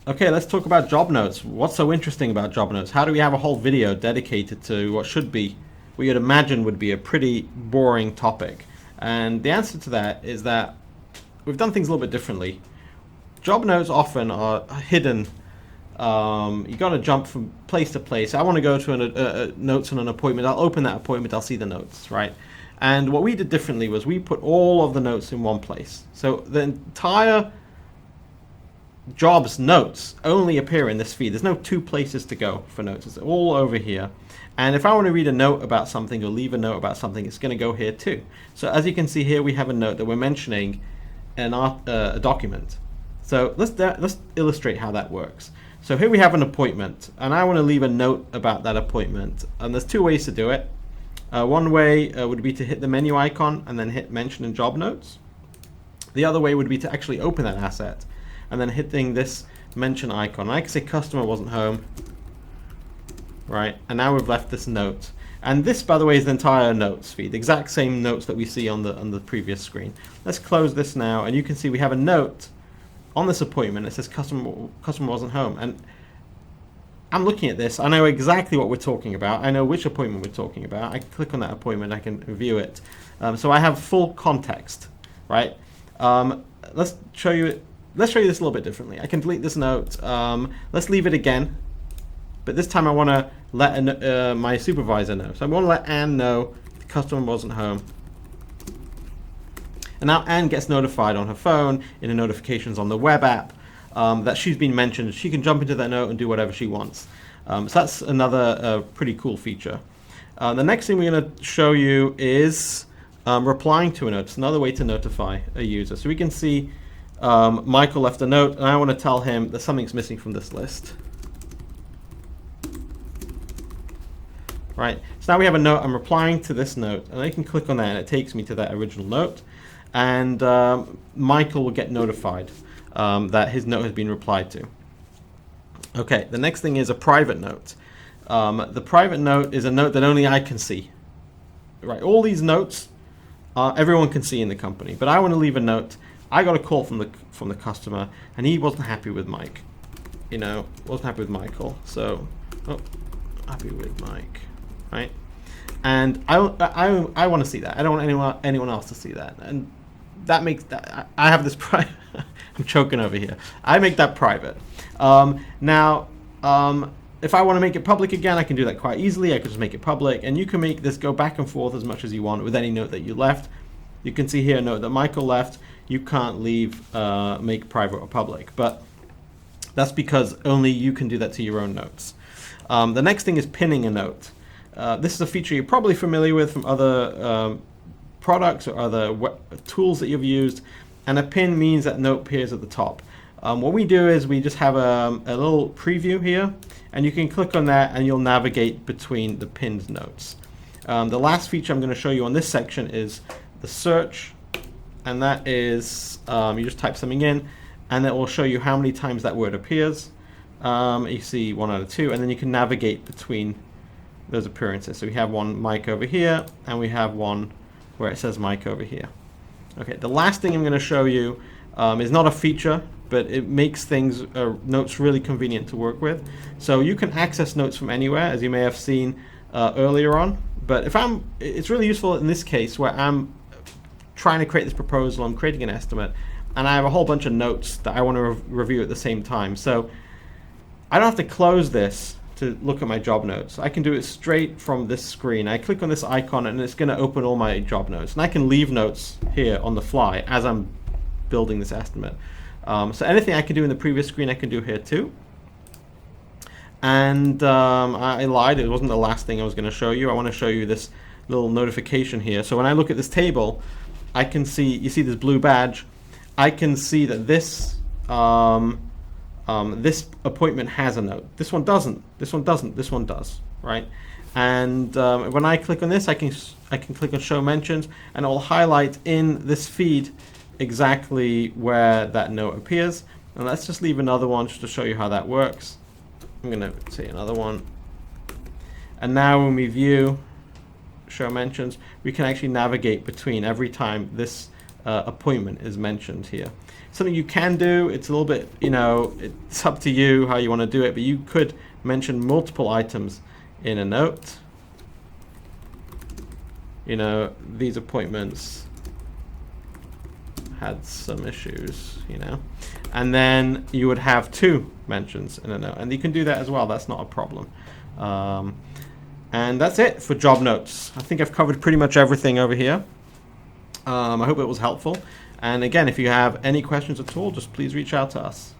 Okay, let's talk about job notes. What's so interesting about job notes? How do we have a whole video dedicated to what should be, what you'd imagine would be a pretty boring topic? And the answer to that is that we've done things a little bit differently. Job notes often are hidden. You got to jump from place to place. I want to go to notes on an appointment. I'll open that appointment. I'll see the notes, right? And what we did differently was we put all of the notes in one place. So the entire jobs notes only appear in this feed. There's no two places to go for notes. It's all over here. And if I want to read a note about something or leave a note about something, it's going to go here too. So as you can see here, we have a note that we're mentioning in a document. So let's illustrate how that works. So here we have an appointment, and I want to leave a note about that appointment. And there's two ways to do it. One way would be to hit the menu icon and then hit mention in job notes. The other way would be to actually open that asset and then hitting this mention icon. I can say customer wasn't home, right? And now we've left this note. And this, by the way, is the entire notes feed, the exact same notes that we see on the previous screen. Let's close this now, and you can see we have a note on this appointment. It says customer wasn't home. And I'm looking at this. I know exactly what we're talking about. I know which appointment we're talking about. I can click on that appointment. I can view it. So I have full context, right? Let's show you this a little bit differently. I can delete this note. Let's leave it again. But this time I want to let my supervisor know. So I want to let Anne know the customer wasn't home. And now Anne gets notified on her phone, in the notifications on the web app, that she's been mentioned. She can jump into that note and do whatever she wants. So that's another pretty cool feature. The next thing we're going to show you is replying to a note. It's another way to notify a user. So we can see Michael left a note, and I want to tell him that something's missing from this list. Right, so now we have a note. I'm replying to this note, and I can click on that, and it takes me to that original note. And Michael will get notified that his note has been replied to. Okay, the next thing is a private note. The private note is a note that only I can see. Right, all these notes, everyone can see in the company, but I want to leave a note. I got a call from the customer, and he wasn't happy with Mike. You know, wasn't happy with Michael. So, happy with Mike, right? And I want to see that. I don't want anyone else to see that. And that makes that I have this private. I'm choking over here. I make that private. Now, if I want to make it public again, I can do that quite easily. I can just make it public, and you can make this go back and forth as much as you want with any note that you left. You can see here a note that Michael left. You can't leave make private or public, but that's because only you can do that to your own notes. The next thing is pinning a note. This is a feature you're probably familiar with from other products or other tools that you've used, and a pin means that note appears at the top. What we do is we just have a little preview here, and you can click on that and you'll navigate between the pinned notes. The last feature I'm going to show you on this section is the search, and that is you just type something in and it will show you how many times that word appears. You see 1 out of 2, and then you can navigate between those appearances. So we have one Mike over here, and we have one where it says Mike over here. Okay, the last thing I'm going to show you is not a feature, but it makes things notes really convenient to work with. So you can access notes from anywhere, as you may have seen earlier on. But it's really useful in this case where I'm trying to create this proposal, I'm creating an estimate, and I have a whole bunch of notes that I want to review at the same time. So I don't have to close this to look at my job notes. I can do it straight from this screen. I click on this icon and it's going to open all my job notes. And I can leave notes here on the fly as I'm building this estimate. So anything I can do in the previous screen, I can do here too. And I lied, it wasn't the last thing I was going to show you. I want to show you this little notification here. So when I look at this table, I can see, you see this blue badge, I can see that this this appointment has a note. This one doesn't. This one doesn't. This one does. Right? And when I click on this, I can click on Show Mentions, and it will highlight in this feed exactly where that note appears. And let's just leave another one just to show you how that works. I'm going to say another one. And now when we view Show Mentions, we can actually navigate between every time this appointment is mentioned here. Something you can do, it's a little bit, it's up to you how you want to do it, but you could mention multiple items in a note. These appointments had some issues, and then you would have 2 mentions in a note, and you can do that as well. That's not a problem. And that's it for job notes. I think I've covered pretty much everything over here. I hope it was helpful. And again, if you have any questions at all, just please reach out to us.